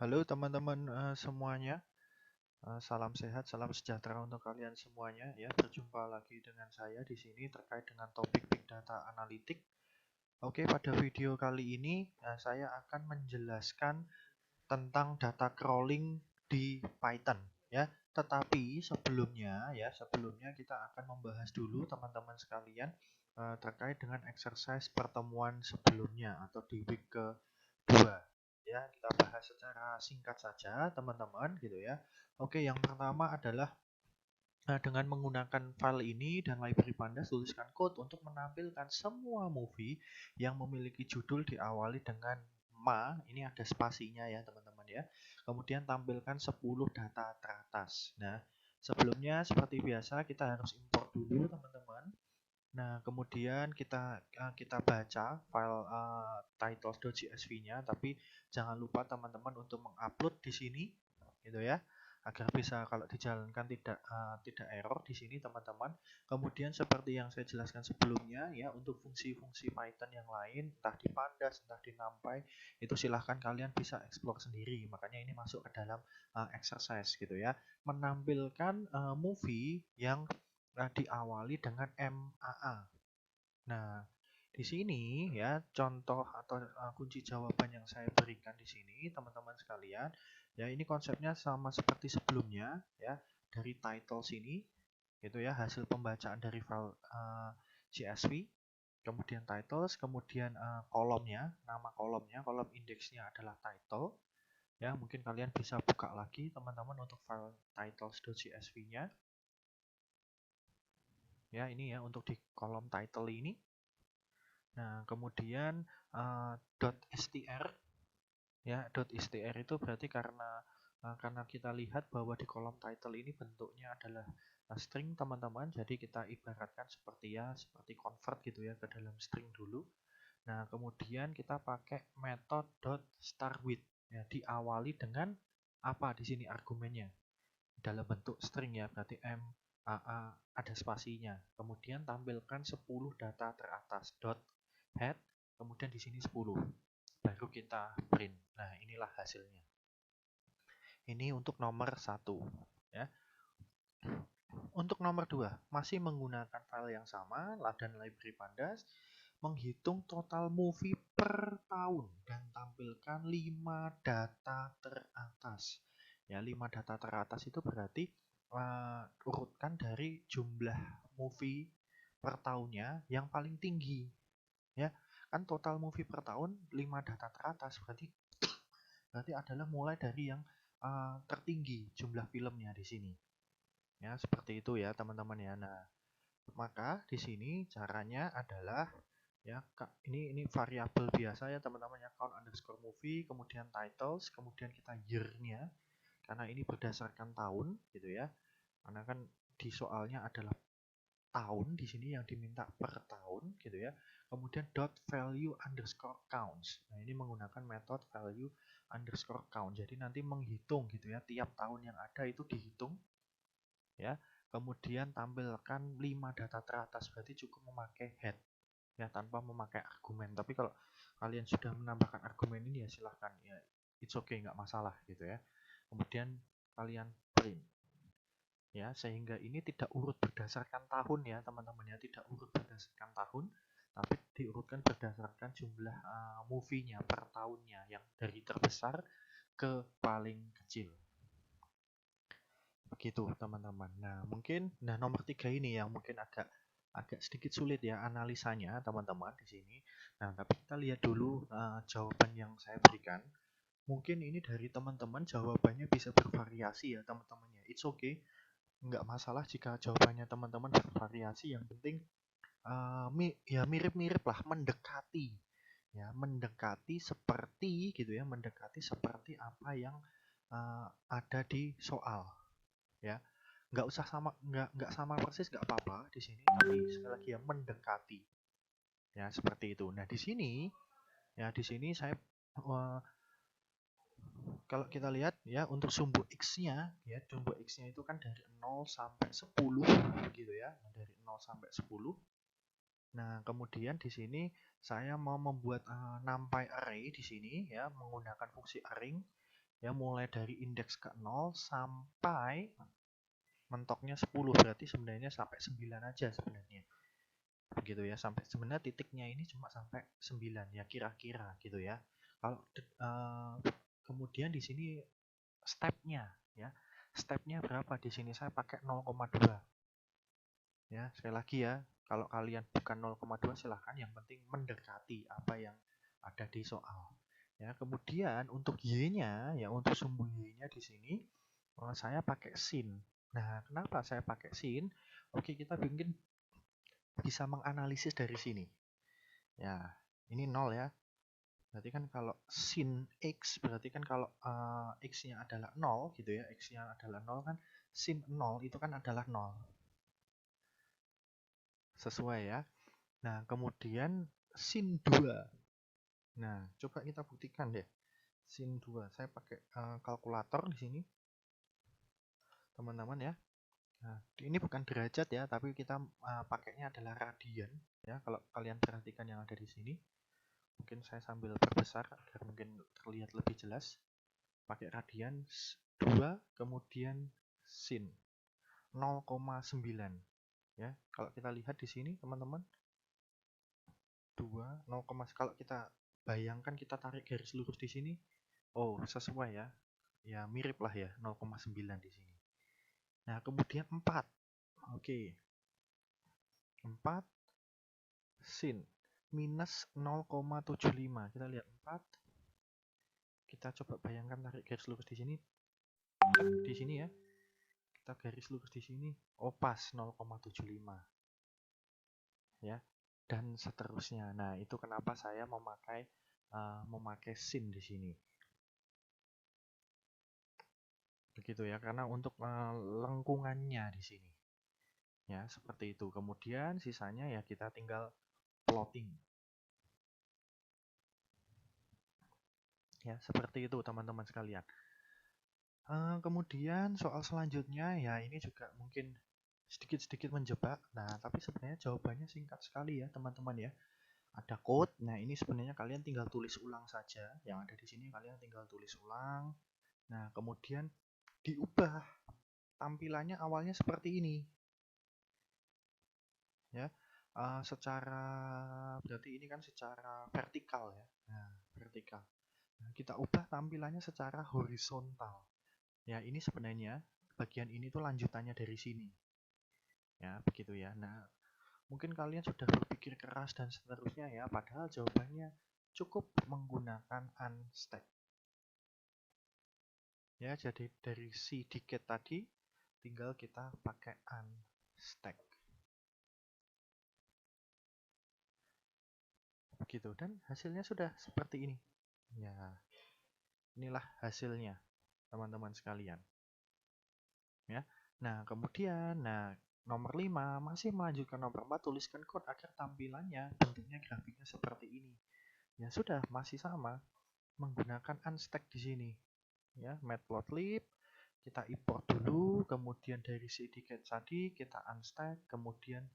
Halo teman-teman semuanya. Salam sehat, salam sejahtera untuk kalian semuanya ya. Berjumpa lagi dengan saya di sini terkait dengan topik Big Data Analytic. Oke, pada video kali ini saya akan menjelaskan tentang data crawling di Python ya. Tetapi sebelumnya kita akan membahas dulu teman-teman sekalian terkait dengan exercise pertemuan sebelumnya atau di week kedua. Ya, kita bahas secara singkat saja teman-teman gitu ya. Oke, yang pertama adalah dengan menggunakan file ini dan library pandas, tuliskan code untuk menampilkan semua movie yang memiliki judul diawali dengan ma. Ini ada spasinya ya teman-teman ya. Kemudian tampilkan 10 data teratas. Nah, sebelumnya seperti biasa kita harus import dulu teman-teman. Nah, kemudian kita baca file titles.csv-nya, tapi jangan lupa teman-teman untuk mengupload di sini, gitu ya, agar bisa kalau dijalankan tidak error di sini teman-teman. Kemudian seperti yang saya jelaskan sebelumnya ya, untuk fungsi-fungsi Python yang lain, entah di Pandas, entah di NumPy, itu silahkan kalian bisa explore sendiri. Makanya ini masuk ke dalam exercise gitu ya, menampilkan movie yang diawali dengan MAA. Nah, di sini ya contoh atau kunci jawaban yang saya berikan di sini teman-teman sekalian. Ya, ini konsepnya sama seperti sebelumnya ya. Dari title sini gitu ya, hasil pembacaan dari file CSV, kemudian titles, kemudian kolomnya, nama kolomnya, kolom indeksnya adalah title. Ya, mungkin kalian bisa buka lagi teman-teman untuk file titles.csv-nya. Ya, ini ya untuk di kolom title ini. Nah, kemudian .str ya, .str itu berarti karena kita lihat bahwa di kolom title ini bentuknya adalah string teman-teman, jadi kita ibaratkan seperti convert gitu ya ke dalam string dulu. Nah, kemudian kita pakai method .startWith ya, diawali dengan apa di sini argumennya? Dalam bentuk string ya, berarti MAA ada spasinya. Kemudian tampilkan 10 data teratas head, kemudian di sini 10. Baru kita print. Nah, inilah hasilnya. Ini untuk nomor 1 ya. Untuk nomor 2 masih menggunakan file yang sama dan library pandas, menghitung total movie per tahun dan tampilkan 5 data teratas. Ya, 5 data teratas itu berarti urutkan dari jumlah movie per tahunnya yang paling tinggi. Ya, kan total movie per tahun 5 data teratas berarti adalah mulai dari yang tertinggi jumlah filmnya di sini. Ya, seperti itu ya teman-teman ya. Nah, maka di sini caranya adalah ya, ini variabel biasa ya teman-teman ya, count underscore movie, kemudian titles, kemudian kita year-nya, karena ini berdasarkan tahun gitu ya. Karena kan di soalnya adalah tahun di sini yang diminta per tahun gitu ya. Kemudian dot value underscore counts. Nah, ini menggunakan metode value underscore count. Jadi nanti menghitung gitu ya, tiap tahun yang ada itu dihitung ya. Kemudian tampilkan 5 data teratas, berarti cukup memakai head ya, tanpa memakai argumen. Tapi kalau kalian sudah menambahkan argumen ini ya silahkan ya, it's okay, nggak masalah gitu ya. Kemudian kalian print ya, sehingga ini tidak urut berdasarkan tahun ya teman-teman ya, tidak urut berdasarkan tahun, tapi diurutkan berdasarkan jumlah movie-nya per tahunnya, yang dari terbesar ke paling kecil. Begitu teman-teman. Nah, nomor 3 ini yang mungkin agak sedikit sulit ya analisanya teman-teman di sini. Nah, tapi kita lihat dulu jawaban yang saya berikan. Mungkin ini dari teman-teman jawabannya bisa bervariasi ya teman-teman ya. It's okay, nggak masalah jika jawabannya teman-teman bervariasi. Yang penting ya mirip-mirip lah, mendekati seperti gitu ya, mendekati seperti apa yang ada di soal ya. Nggak sama persis, nggak apa-apa di sini, tapi sekali lagi ya, mendekati ya, seperti itu. Nah, di sini saya kalau kita lihat ya, untuk sumbu X-nya ya, sumbu X-nya itu kan dari 0 sampai 10 gitu ya, dari 0 sampai 10. Nah, kemudian di sini saya mau membuat NumPy array di sini ya, menggunakan fungsi array Ya, mulai dari indeks ke 0 sampai mentoknya 10, berarti sebenarnya sampai 9 aja sebenarnya. Begitu ya, sampai sebenarnya titiknya ini cuma sampai 9 ya kira-kira gitu ya. Kalau kemudian di sini stepnya ya. Stepnya berapa di sini? Saya pakai 0,2. Ya, sekali lagi ya, kalau kalian bukan 0,2 silahkan, yang penting mendekati apa yang ada di soal. Ya, kemudian untuk y-nya ya, untuk sumbu y-nya di sini saya pakai sin. Nah, kenapa saya pakai sin? Oke, kita mungkin bisa menganalisis dari sini. Ya, ini 0 ya. Berarti kan kalau sin x, berarti kan kalau x-nya adalah 0 gitu ya, x-nya adalah 0 kan, sin 0 itu kan adalah 0. Sesuai ya. Nah, kemudian sin 2. Nah, coba kita buktikan deh. Sin 2. Saya pakai kalkulator di sini. Teman-teman ya. Nah, ini bukan derajat ya, tapi kita pakainya adalah radian ya. Kalau kalian perhatikan yang ada di sini, mungkin saya sambil perbesar agar mungkin terlihat lebih jelas. Pakai radian 2 kemudian sin 0,9 ya. Kalau kita lihat di sini teman-teman, 2 0, kalau kita bayangkan kita tarik garis lurus di sini, oh sesuai ya. Ya mirip lah ya, 0,9 di sini. Nah, kemudian 4. Oke. 4 sin minus 0,75. Kita lihat 4. Kita coba bayangkan tarik garis lurus di sini. Di sini ya. Kita garis lurus di sini. Oh, pas 0,75. Ya. Dan seterusnya. Nah, itu kenapa saya memakai sin di sini. Begitu ya, karena untuk lengkungannya di sini. Ya, seperti itu. Kemudian sisanya ya kita tinggal plotting. Ya, seperti itu teman-teman sekalian. Kemudian soal selanjutnya ya ini juga mungkin sedikit-sedikit menjebak. Nah, tapi sebenarnya jawabannya singkat sekali ya teman-teman ya. Ada code. Nah, ini sebenarnya kalian tinggal tulis ulang saja. Yang ada di sini kalian tinggal tulis ulang. Nah, kemudian diubah tampilannya awalnya seperti ini. Ya. Secara berarti ini kan secara vertikal ya. Nah, vertikal. Nah, kita ubah tampilannya secara horizontal. Ya, ini sebenarnya bagian ini tuh lanjutannya dari sini. Ya, begitu ya. Nah, mungkin kalian sudah berpikir keras dan seterusnya ya, padahal jawabannya cukup menggunakan unstack. Ya, jadi dari si diket tadi tinggal kita pakai unstack. Begitu, dan hasilnya sudah seperti ini. Ya, inilah hasilnya teman-teman sekalian. Ya. Nah, kemudian nomor 5 masih melanjutkan nomor 4, tuliskan kode agar tampilannya bentuknya grafiknya seperti ini. Ya sudah, masih sama menggunakan unstack di sini. Ya, matplotlib kita import dulu, kemudian dari cdcat tadi kita unstack, kemudian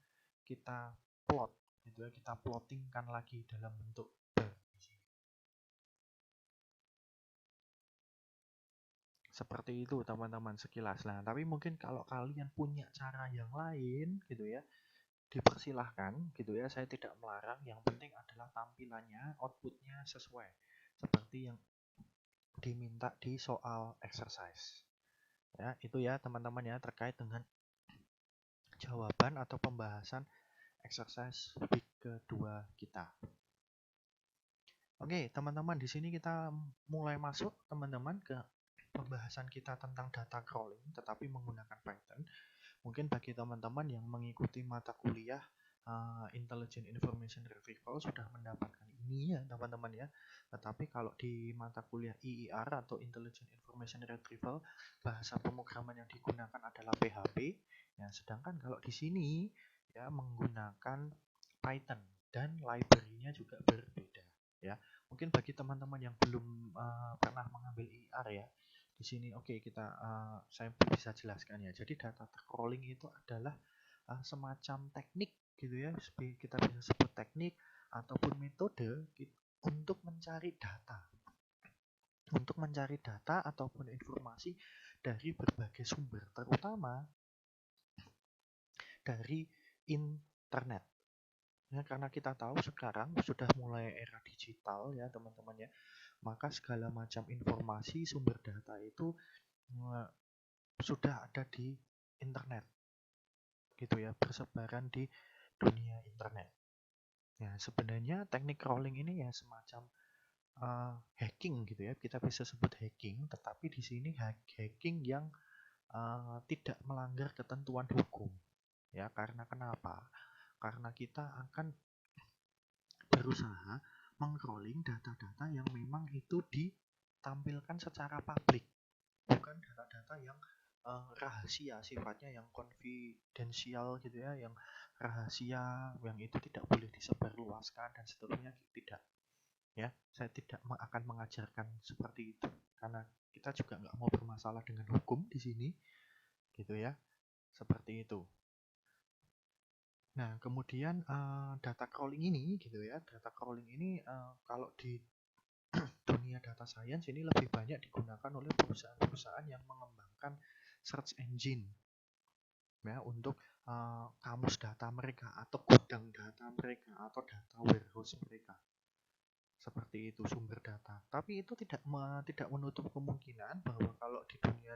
kita plot gitu ya, kita plottingkan lagi dalam bentuk bar. Seperti itu teman-teman sekilas. Nah, tapi mungkin kalau kalian punya cara yang lain gitu ya, dipersilahkan gitu ya, saya tidak melarang, yang penting adalah tampilannya, outputnya sesuai seperti yang diminta di soal exercise. Ya, itu ya teman-teman ya, terkait dengan jawaban atau pembahasan exercise week kedua kita. Oke, teman-teman, di sini kita mulai masuk teman-teman ke pembahasan kita tentang data crawling, tetapi menggunakan Python. Mungkin bagi teman-teman yang mengikuti mata kuliah Intelligent Information Retrieval sudah mendapatkan ini ya teman-teman ya. Tetapi kalau di mata kuliah IIR atau Intelligent Information Retrieval, bahasa pemrograman yang digunakan adalah PHP. Ya, sedangkan kalau di sini ya menggunakan Python dan library-nya juga berbeda ya. Mungkin bagi teman-teman yang belum pernah mengambil IIR ya, di sini oke, saya bisa jelaskan ya. Jadi data crawling itu adalah semacam teknik gitu ya, kita bisa sebut teknik ataupun metode untuk mencari data untuk mencari data ataupun informasi dari berbagai sumber, terutama dari internet. Ya, karena kita tahu sekarang sudah mulai era digital ya teman-teman ya, maka segala macam informasi sumber data itu sudah ada di internet gitu ya, bersebaran di dunia internet. Ya, sebenarnya teknik crawling ini ya semacam hacking gitu ya, kita bisa sebut hacking, tetapi di sini hacking yang tidak melanggar ketentuan hukum. Ya, karena kenapa? Karena kita akan berusaha meng-crawling data-data yang memang itu ditampilkan secara publik, bukan data-data yang rahasia sifatnya, yang konfidensial gitu ya, yang rahasia, yang itu tidak boleh disebarluaskan dan seterusnya, tidak ya. Saya tidak akan mengajarkan seperti itu karena kita juga nggak mau bermasalah dengan hukum di sini gitu ya, seperti itu. Nah, kemudian data crawling ini gitu ya, data crawling ini kalau di dunia data science ini lebih banyak digunakan oleh perusahaan-perusahaan yang mengembangkan search engine ya, untuk kamus data mereka atau gudang data mereka atau data warehouse mereka. Seperti itu sumber data. Tapi itu tidak menutup kemungkinan bahwa kalau di dunia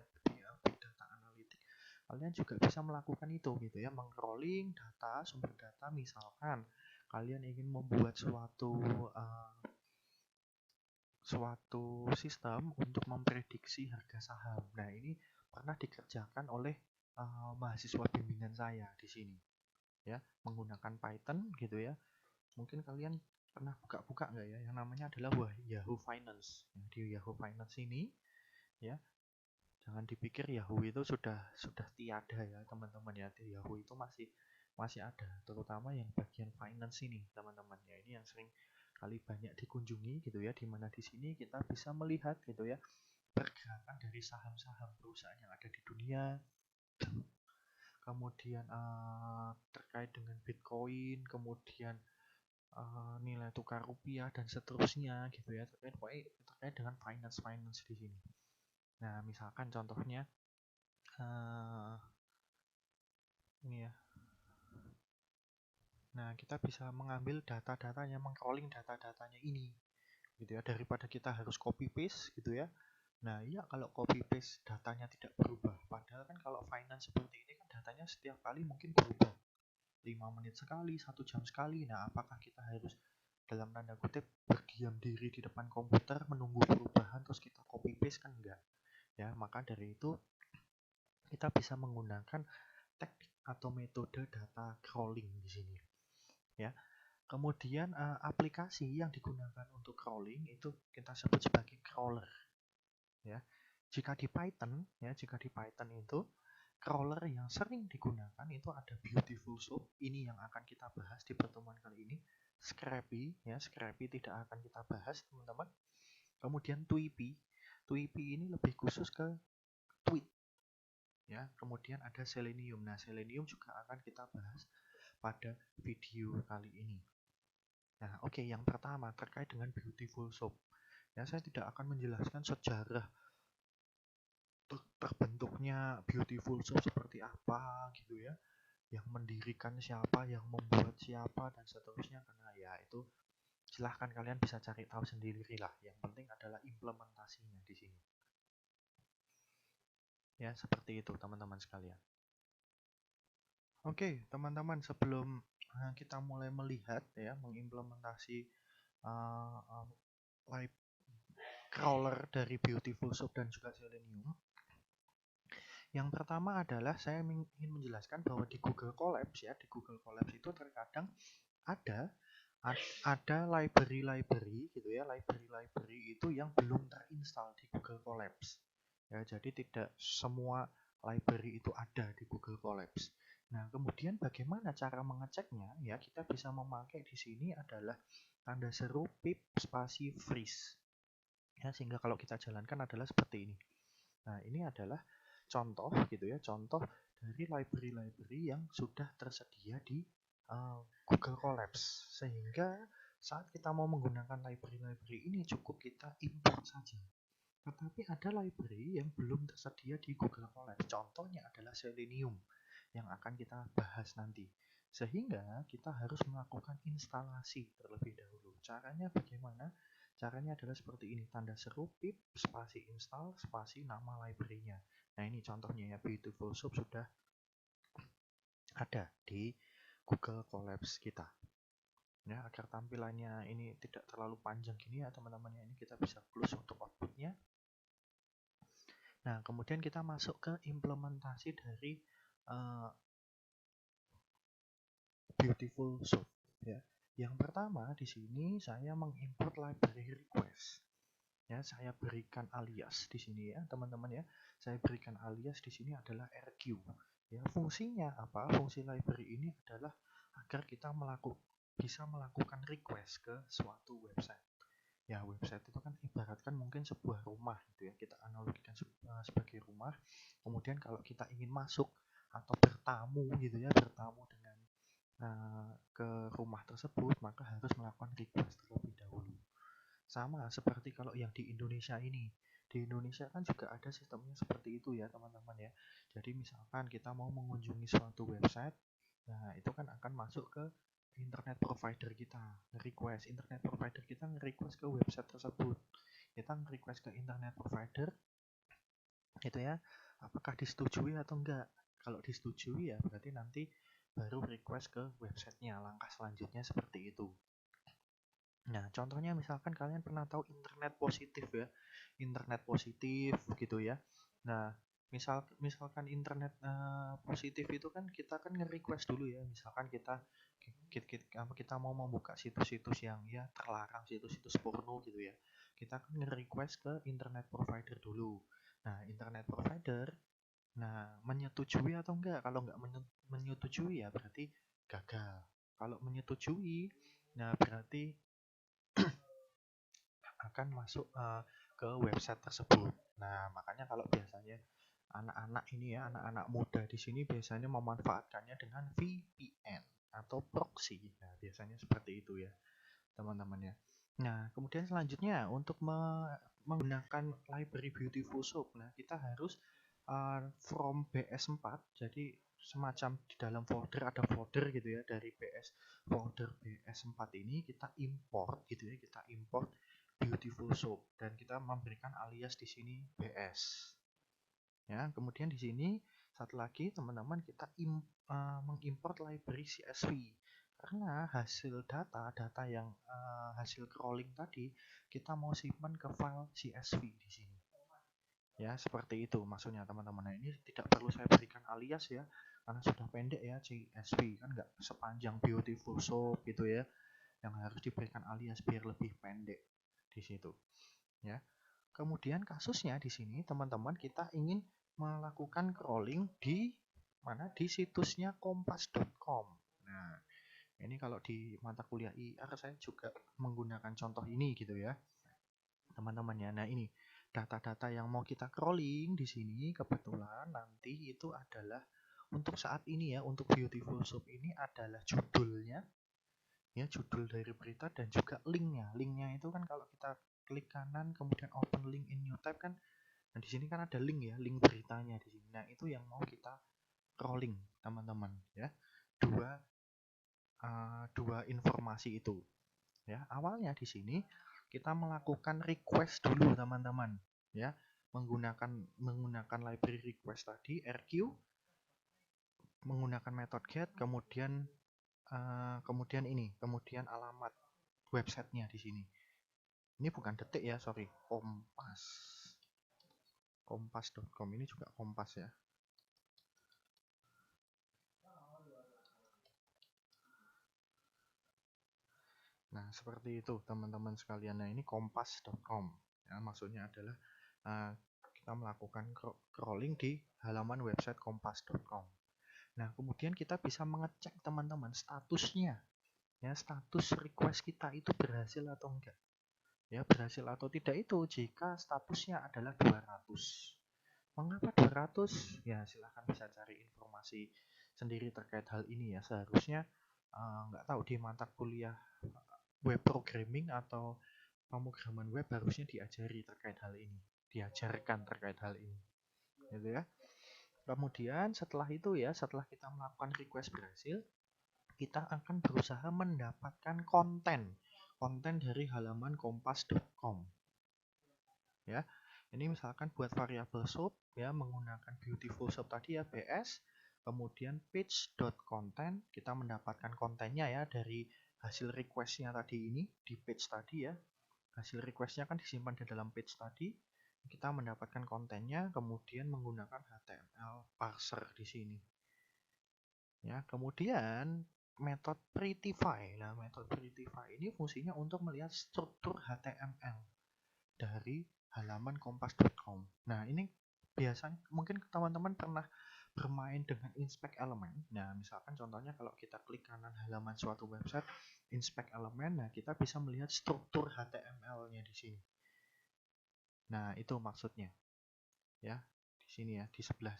big data analitik kalian juga bisa melakukan itu gitu ya, meng-crawling data, sumber data. Misalkan kalian ingin membuat suatu sistem untuk memprediksi harga saham. Nah, ini pernah dikerjakan oleh mahasiswa bimbingan saya di sini ya, menggunakan Python gitu ya. Mungkin kalian pernah buka-buka nggak ya, yang namanya adalah Yahoo Finance. Di Yahoo Finance ini ya, jangan dipikir Yahoo itu sudah tiada ya teman-teman ya. Di Yahoo itu masih ada, terutama yang bagian finance ini teman-teman ya. Ini yang sering kali banyak dikunjungi gitu ya, dimana di sini kita bisa melihat gitu ya pergerakan dari saham-saham perusahaan yang ada di dunia, kemudian terkait dengan Bitcoin, kemudian nilai tukar rupiah dan seterusnya gitu ya, terkait dengan finance di sini. Nah, misalkan contohnya ini ya. Nah, kita bisa mengambil data-datanya, meng-crawling data-datanya ini gitu ya, daripada kita harus copy paste gitu ya. Nah, iya, kalau copy paste datanya tidak berubah. Padahal kan kalau finance seperti ini kan datanya setiap kali mungkin berubah. 5 menit sekali, 1 jam sekali. Nah, apakah kita harus dalam tanda kutip berdiam diri di depan komputer menunggu perubahan terus kita copy paste? Kan enggak. Ya, maka dari itu kita bisa menggunakan teknik atau metode data crawling di sini. Ya. Kemudian aplikasi yang digunakan untuk crawling itu kita sebut sebagai crawler. Ya. Jika di Python itu crawler yang sering digunakan itu ada Beautiful Soup, ini yang akan kita bahas di pertemuan kali ini. Scrappy tidak akan kita bahas teman-teman. Kemudian Tweepy ini lebih khusus ke tweet ya. Kemudian ada Selenium. Nah, Selenium juga akan kita bahas pada video kali ini. Nah, oke, yang pertama terkait dengan Beautiful Soup. Ya, saya tidak akan menjelaskan sejarah terbentuknya Beautiful Soup seperti apa gitu ya, yang mendirikan siapa, yang membuat siapa dan seterusnya, karena ya itu silahkan kalian bisa cari tahu sendiri lah. Yang penting adalah implementasinya di sini. Ya, seperti itu teman-teman sekalian. Oke, teman-teman, sebelum kita mulai melihat ya mengimplementasi live crawler dari Beautiful Soup dan juga Selenium, yang pertama adalah saya ingin menjelaskan bahwa di Google Colabs ya, di Google Colabs itu terkadang ada library gitu ya, library itu yang belum terinstall di Google Colabs. Ya, jadi tidak semua library itu ada di Google Colabs. Nah, kemudian bagaimana cara mengeceknya? Ya, kita bisa memakai di sini adalah tanda seru pip spasi freeze. Ya, sehingga kalau kita jalankan adalah seperti ini. Nah, ini adalah contoh gitu ya, contoh dari library yang sudah tersedia di Google Colabs, sehingga saat kita mau menggunakan library ini cukup kita import saja Tetapi ada library yang belum tersedia di Google Colab. Contohnya adalah Selenium yang akan kita bahas nanti. Sehingga kita harus melakukan instalasi terlebih dahulu. Caranya bagaimana? Caranya adalah seperti ini, tanda seru pip spasi install spasi nama library-nya. Nah, ini contohnya ya, Beautiful Soup sudah ada di Google Colabs kita. Ya, agar tampilannya ini tidak terlalu panjang gini ya teman-teman, ini kita bisa close untuk outputnya. Nah, kemudian kita masuk ke implementasi dari Beautiful Soup ya. Yang pertama di sini saya mengimport library request. Ya, saya berikan alias di sini ya, teman-teman ya. Saya berikan alias di sini adalah RQ. Ya, fungsinya apa? Fungsi library ini adalah agar kita bisa melakukan request ke suatu website. Ya, website itu kan ibaratkan mungkin sebuah rumah gitu ya, kita analogikan sebagai rumah. Kemudian kalau kita ingin masuk atau bertamu gitu ya, bertamu dengan ke rumah tersebut, maka harus melakukan request terlebih dahulu. Sama seperti kalau yang di Indonesia ini, di Indonesia kan juga ada sistemnya seperti itu ya teman-teman ya. Jadi misalkan kita mau mengunjungi suatu website, nah itu kan akan masuk ke internet provider kita, request internet provider kita nge-request ke website tersebut. Kita nge-request ke internet provider itu ya, apakah disetujui atau enggak. Kalau disetujui ya berarti nanti baru request ke websitenya. Langkah selanjutnya seperti itu. Nah, contohnya misalkan kalian pernah tahu internet positif ya, internet positif gitu ya. Nah, misalkan internet positif itu kan kita kan nge-request dulu ya. Misalkan kita mau membuka situs-situs yang ya terlarang, situs-situs porno gitu ya. Kita kan nge-request ke internet provider dulu. Nah, internet provider menyetujui atau enggak? Kalau enggak menyetujui ya berarti gagal. Kalau menyetujui, nah berarti akan masuk ke website tersebut. Nah, makanya kalau biasanya anak-anak ini ya, anak-anak muda di sini biasanya memanfaatkannya dengan VPN atau proxy. Nah, biasanya seperti itu ya, teman-teman ya. Nah, kemudian selanjutnya untuk menggunakan library Beautiful Soup, nah kita harus from BS4, jadi semacam di dalam folder ada folder gitu ya, dari folder BS4 ini kita import gitu ya, kita import Beautiful Soup dan kita memberikan alias di sini BS. Ya, kemudian di sini satu lagi teman-teman kita mengimport library CSV karena hasil data yang hasil crawling tadi kita mau simpan ke file CSV di sini. Ya, seperti itu maksudnya teman-teman. Nah, ini tidak perlu saya berikan alias ya, karena sudah pendek ya CSV kan nggak sepanjang Beautiful Soup gitu ya, yang harus diberikan alias biar lebih pendek di situ. Ya. Kemudian kasusnya di sini teman-teman kita ingin melakukan crawling di mana di situsnya kompas.com. Nah, ini kalau di mata kuliah IR saya juga menggunakan contoh ini gitu ya, teman-teman ya. Nah, ini data-data yang mau kita crawling di sini kebetulan nanti itu adalah untuk saat ini ya, untuk Beautiful Soup ini adalah judulnya ya, judul dari berita dan juga linknya. Linknya itu kan kalau kita klik kanan kemudian open link in new tab kan, nah di sini kan ada link ya, link beritanya di sini. Nah, itu yang mau kita crawling teman-teman ya. Dua informasi itu ya. Awalnya di sini kita melakukan request dulu teman-teman ya, menggunakan library request tadi RQ, menggunakan method get, kemudian kemudian alamat websitenya di sini. Ini bukan Detik ya, sorry, kompas.com ini juga Kompas ya. Nah, seperti itu teman-teman sekalian. Nah, ini kompas.com. Ya, maksudnya adalah kita melakukan crawling di halaman website kompas.com. Nah, kemudian kita bisa mengecek teman-teman statusnya. Ya, status request kita itu berhasil atau enggak. Ya, berhasil atau tidak itu jika statusnya adalah 200. Mengapa 200? Ya, silahkan bisa cari informasi sendiri terkait hal ini ya. Seharusnya nggak tahu di mata kuliah web programming atau pemrograman web harusnya diajari terkait hal ini diajarkan terkait hal ini, gitu ya. Kemudian setelah itu ya, setelah kita melakukan request berhasil, kita akan berusaha mendapatkan konten dari halaman kompas.com. Ya, ini misalkan buat variabel shop ya, menggunakan beautiful shop tadi ya, bs, kemudian page.content, kita mendapatkan kontennya ya dari hasil requestnya tadi ini di page tadi ya. Hasil requestnya kan disimpan di dalam page tadi. Kita mendapatkan kontennya, kemudian menggunakan HTML parser di sini. Ya, kemudian metode prettify. Nah, metode prettify ini fungsinya untuk melihat struktur HTML dari halaman kompas.com. Nah, ini biasanya mungkin teman-teman pernah bermain dengan inspect element. Nah, misalkan contohnya kalau kita klik kanan halaman suatu website, inspect element, nah kita bisa melihat struktur HTML-nya di sini. Nah, itu maksudnya. Ya, di sini ya, di sebelah,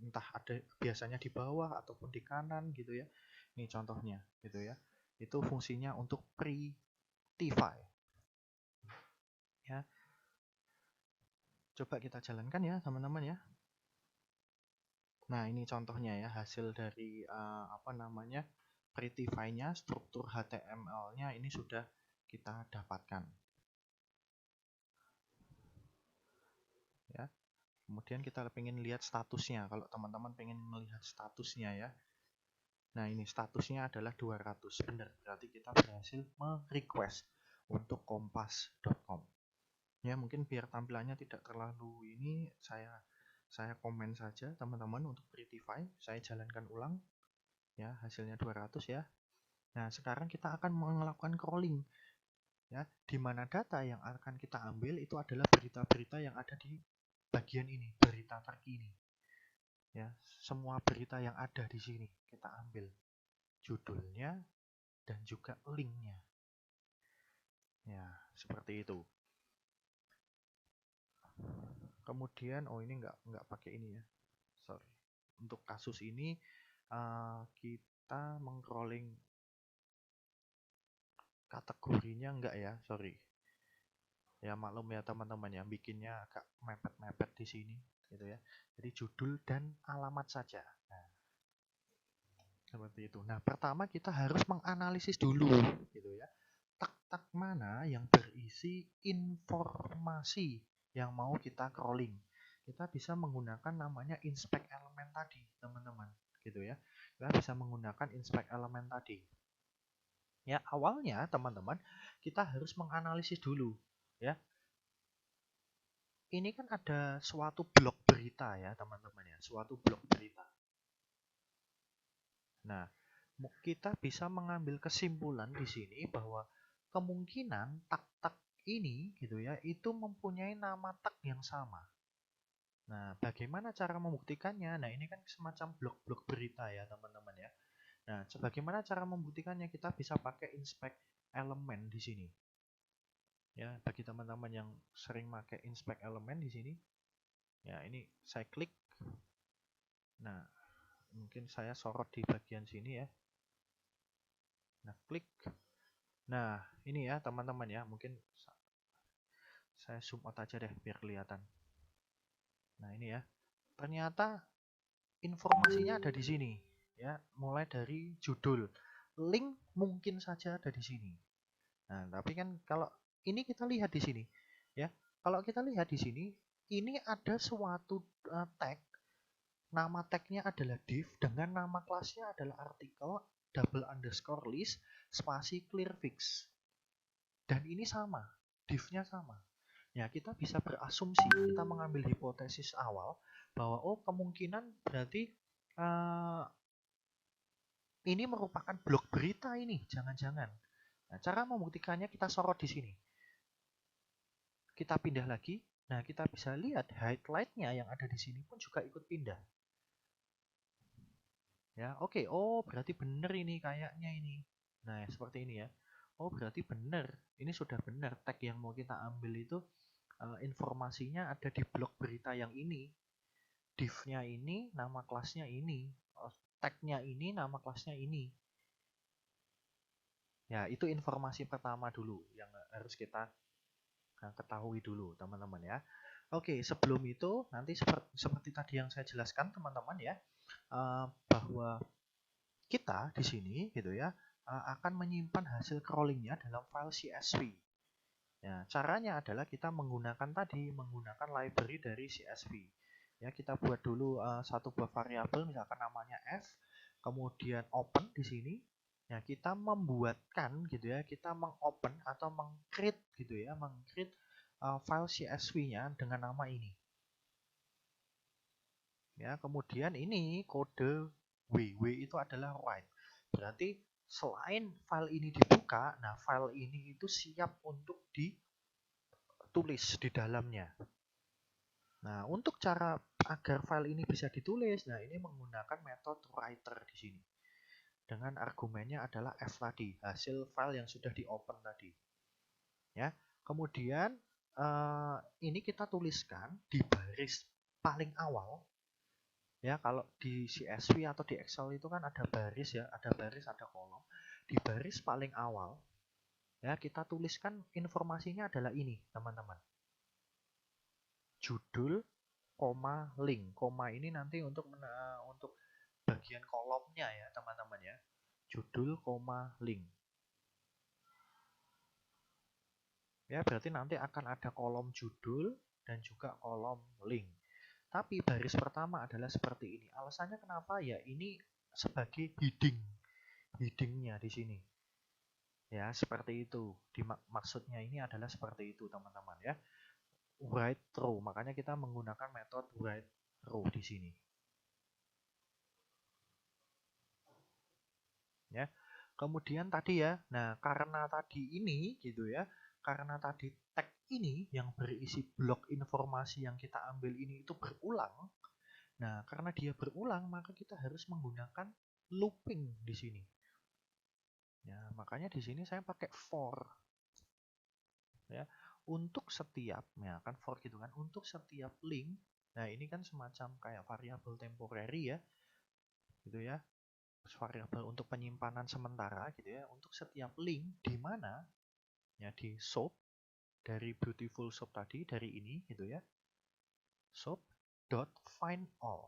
entah ada biasanya di bawah ataupun di kanan gitu ya. Ini contohnya gitu ya. Itu fungsinya untuk prettify. Ya. Coba kita jalankan ya, teman-teman ya. Nah, ini contohnya ya, hasil dari prettify-nya, struktur HTML-nya ini sudah kita dapatkan. Ya. Kemudian kita pengen lihat statusnya. Kalau teman-teman pengen melihat statusnya ya. Nah, ini statusnya adalah 200. Benar, berarti kita berhasil merequest untuk kompas.com. Ya, mungkin biar tampilannya tidak terlalu ini, saya komen saja teman-teman untuk prettify. Saya jalankan ulang. Ya, hasilnya 200 ya. Nah, sekarang kita akan melakukan crawling. Ya, di mana data yang akan kita ambil itu adalah berita-berita yang ada di bagian ini, berita terkini. Ya, semua berita yang ada di sini kita ambil judulnya dan juga linknya. Ya, seperti itu. Kemudian, ini nggak pakai ini ya, sorry. Untuk kasus ini kita meng-crawling kategorinya enggak ya, sorry. Ya maklum ya teman-teman ya, bikinnya agak mepet-mepet di sini gitu ya. Jadi judul dan alamat saja. Nah, seperti itu. Nah, pertama kita harus menganalisis dulu gitu ya. Tak mana yang berisi informasi yang mau kita crawling. Kita bisa menggunakan namanya inspect element tadi, teman-teman, gitu ya. Kita bisa menggunakan inspect element tadi. Ya, awalnya teman-teman, kita harus menganalisis dulu, ya. Ini kan ada suatu blok berita ya, teman-teman ya, suatu blok berita. Nah, kita bisa mengambil kesimpulan di sini bahwa kemungkinan tag-tag ini gitu ya, itu mempunyai nama tag yang sama. Nah, bagaimana cara membuktikannya? Nah, ini kan semacam blok-blok berita ya, teman-teman ya. Nah, bagaimana cara membuktikannya? Kita bisa pakai inspect element di sini. Ya, bagi teman-teman yang sering pakai inspect element di sini, ya ini saya klik. Nah, mungkin saya sorot di bagian sini ya. Nah, klik. Nah, ini ya teman-teman ya, mungkin saya zoom out aja deh biar kelihatan. Nah, ini ya. Ternyata informasinya ada di sini ya, mulai dari judul. Link mungkin saja ada di sini. Nah, tapi kan kalau ini kita lihat di sini ya. Kalau kita lihat di sini, ini ada suatu tag. Nama tagnya adalah div dengan nama kelasnya adalah artikel double underscore list spasi clear fix. Dan ini sama, div-nya sama. Ya, kita bisa berasumsi, kita mengambil hipotesis awal bahwa kemungkinan berarti ini merupakan blok berita ini, jangan-jangan. Nah, cara membuktikannya kita sorot di sini. Kita pindah lagi. Nah, kita bisa lihat highlight-nya yang ada di sini pun juga ikut pindah. Ya, oke. Berarti benar ini kayaknya ini. Nah, seperti ini ya. Berarti benar. Ini sudah benar. Tag yang mau kita ambil itu informasinya ada di blok berita yang ini. Div-nya ini, nama kelasnya ini. Tag-nya ini, nama kelasnya ini. Ya, itu informasi pertama dulu yang harus kita ketahui dulu, teman-teman ya. Oke, sebelum itu nanti seperti tadi yang saya jelaskan teman-teman ya, bahwa kita di sini gitu ya akan menyimpan hasil crawlingnya dalam file CSV. Ya, caranya adalah kita menggunakan library dari CSV. Ya, kita buat dulu satu buah variabel misalkan namanya f, kemudian open di sini. Ya, kita membuatkan gitu ya, kita mengopen atau mengcreate gitu ya, mengcreate file CSV-nya dengan nama ini. Ya, kemudian ini kode W itu adalah write. Berarti selain file ini dibuka, nah file ini itu siap untuk ditulis di dalamnya. Nah, untuk cara agar file ini bisa ditulis, nah ini menggunakan metode writer di sini. Dengan argumennya adalah f tadi, hasil file yang sudah di-open tadi. Ya. Kemudian ini kita tuliskan di baris paling awal. Ya, kalau di CSV atau di Excel itu kan ada baris ya, ada baris, ada kolom. Di baris paling awal, ya kita tuliskan informasinya adalah ini, teman-teman. Judul, koma, link. Koma ini nanti untuk bagian kolomnya ya, teman-teman ya. Judul, koma, link. Ya, berarti nanti akan ada kolom judul dan juga kolom link. Tapi baris pertama adalah seperti ini. Alasannya kenapa? Ya, ini sebagai headingnya di sini. Ya, seperti itu. Maksudnya ini adalah seperti itu, teman-teman ya. Write row, makanya kita menggunakan metode write row di sini. Ya. Kemudian tadi ya. Nah, karena tadi ini gitu ya. Karena tadi tag ini yang berisi blok informasi yang kita ambil ini itu berulang. Nah, karena dia berulang, maka kita harus menggunakan looping di sini. Ya, makanya di sini saya pakai for. Ya, untuk setiap, ya kan for gitu kan, untuk setiap link. Nah, ini kan semacam kayak variabel temporary ya, gitu ya. Variabel untuk penyimpanan sementara gitu ya. Untuk setiap link di mana ya di soap dari beautiful soap tadi dari ini gitu ya. Soap.findAll.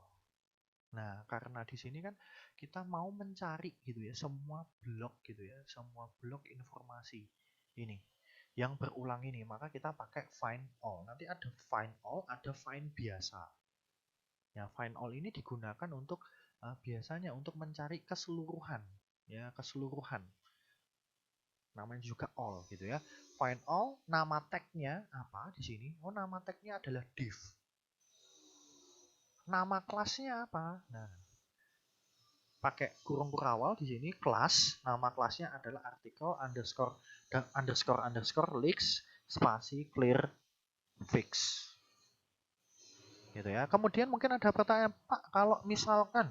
Nah, karena di sini kan kita mau mencari gitu ya semua blok gitu ya, semua blok informasi ini yang berulang ini, maka kita pakai find all. Nanti ada find all, ada find biasa. Ya, find all ini digunakan untuk biasanya untuk mencari keseluruhan, ya keseluruhan. Namanya juga all gitu ya. Find all, nama tagnya apa di sini? Oh, nama tagnya adalah div. Nama kelasnya apa? Nah, pakai kurung kurawal di sini kelas, nama kelasnya adalah artikel underscore dan underscore leaks spasi clear fix gitu ya. Kemudian mungkin ada pertanyaan, Pak, kalau misalkan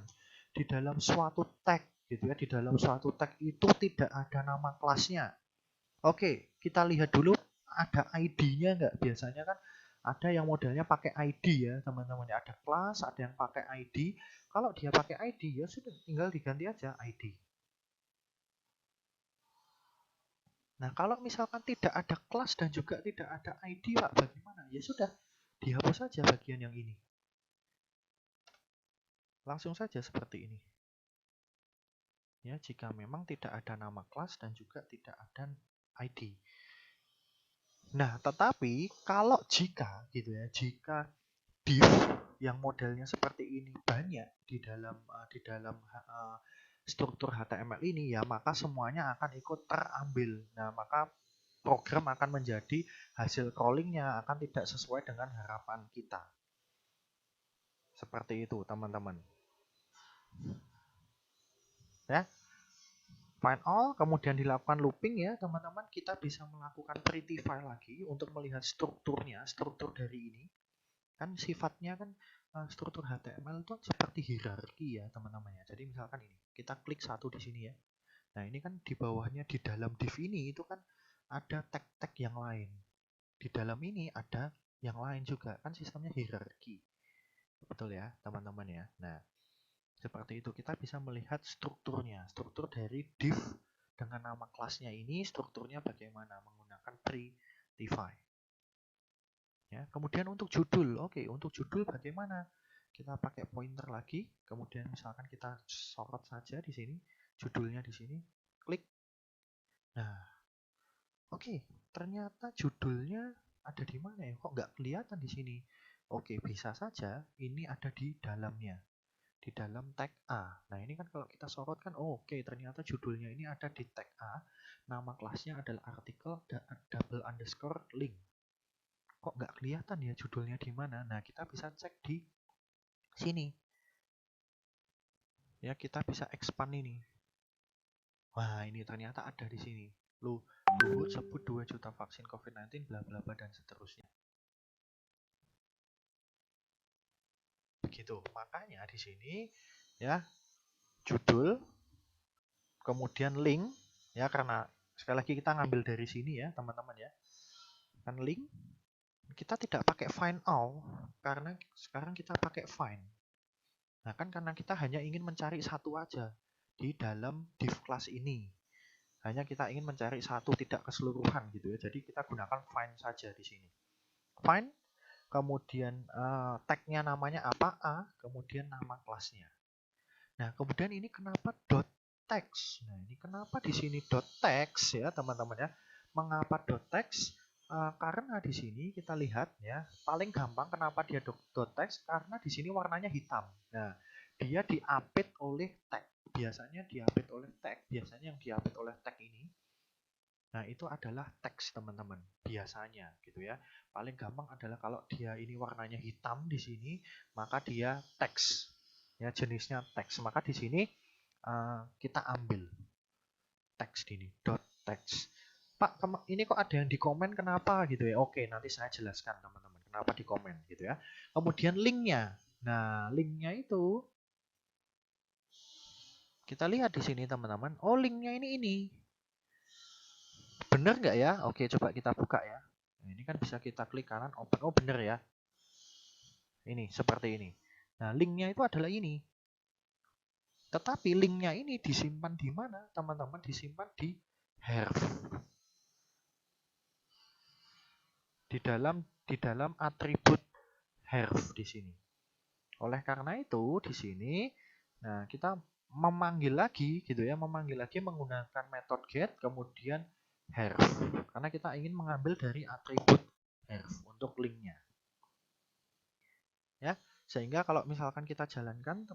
di dalam suatu tag gitu ya, di dalam suatu tag itu tidak ada nama kelasnya. Oke, kita lihat dulu ada ID-nya nggak? Biasanya kan ada yang modelnya pakai ID ya, teman-teman. Ada kelas, ada yang pakai ID. Kalau dia pakai ID ya sudah tinggal diganti aja ID. Nah, kalau misalkan tidak ada kelas dan juga tidak ada ID, Pak, bagaimana? Ya sudah, dihapus saja bagian yang ini. Langsung saja seperti ini. Ya, jika memang tidak ada nama kelas dan juga tidak ada ID. Nah, tetapi kalau jika gitu ya, jika div yang modelnya seperti ini banyak di dalam struktur HTML ini ya, maka semuanya akan ikut terambil. Nah, maka program akan menjadi hasil crawlingnya akan tidak sesuai dengan harapan kita. Seperti itu, teman-teman. Ya. Find all, kemudian dilakukan looping ya, teman-teman. Kita bisa melakukan prettify lagi untuk melihat strukturnya, struktur dari ini. Kan sifatnya kan struktur HTML itu seperti hierarki ya, teman-teman ya. Jadi misalkan ini, kita klik satu di sini ya. Nah, ini kan di bawahnya di dalam div ini itu kan ada tag-tag yang lain. Di dalam ini ada yang lain juga, kan sistemnya hierarki. Betul ya, teman-teman ya. Nah, seperti itu kita bisa melihat strukturnya, struktur dari div dengan nama kelasnya ini strukturnya bagaimana menggunakan prettify. Ya, kemudian untuk judul, oke, untuk judul bagaimana? Kita pakai pointer lagi, kemudian misalkan kita sorot saja di sini, judulnya di sini, klik. Nah, oke, ternyata judulnya ada di mana ya? Kok nggak kelihatan di sini? Oke, bisa saja ini ada di dalamnya, di dalam tag A. Nah, ini kan kalau kita sorot kan, oke, ternyata judulnya ini ada di tag A. Nama kelasnya adalah artikel double underscore link. Kok nggak kelihatan ya judulnya di mana? Nah, kita bisa cek di sini. Ya, kita bisa expand ini. Wah, ini ternyata ada di sini. Luhut sebut 2 juta vaksin COVID-19, bla bla bla, dan seterusnya. Begitu. Makanya di sini ya, judul, kemudian link, ya karena sekali lagi kita ngambil dari sini ya, teman-teman ya. Kan link, kita tidak pakai find all, karena sekarang kita pakai find. Nah, kan karena kita hanya ingin mencari satu aja di dalam div class ini. Hanya kita ingin mencari satu, tidak keseluruhan gitu ya. Jadi kita gunakan find saja di sini. Find, kemudian tag-nya namanya apa? A, kemudian nama kelasnya. Nah, kemudian ini kenapa dot text? Nah, ini kenapa di sini dot text ya, teman-teman ya? Mengapa dot text? Karena di sini kita lihat ya, paling gampang kenapa dia dot text, karena di sini warnanya hitam. Nah, dia diapit oleh tag. Biasanya diapit oleh tag. Biasanya yang diapit oleh tag ini, nah itu adalah teks, teman-teman. Biasanya gitu ya. Paling gampang adalah kalau dia ini warnanya hitam di sini, maka dia teks. Ya, jenisnya teks. Maka di sini kita ambil teks ini, dot teks. Pak, ini kok ada yang di komen, kenapa gitu ya? Oke, nanti saya jelaskan, teman-teman, kenapa di komen gitu ya. Kemudian linknya. Nah, linknya itu kita lihat di sini, teman-teman. Oh, linknya ini. Bener nggak ya? Oke, coba kita buka ya. Nah, ini kan bisa kita klik kanan, open. Oh, bener ya. Ini, seperti ini. Nah, linknya itu adalah ini. Tetapi linknya ini disimpan di mana, teman-teman? Disimpan di href. Di dalam atribut href di sini. Oleh karena itu, di sini, nah kita memanggil lagi gitu ya, memanggil lagi menggunakan metode get, kemudian href. Karena kita ingin mengambil dari atribut href untuk linknya. Ya, sehingga kalau misalkan kita jalankan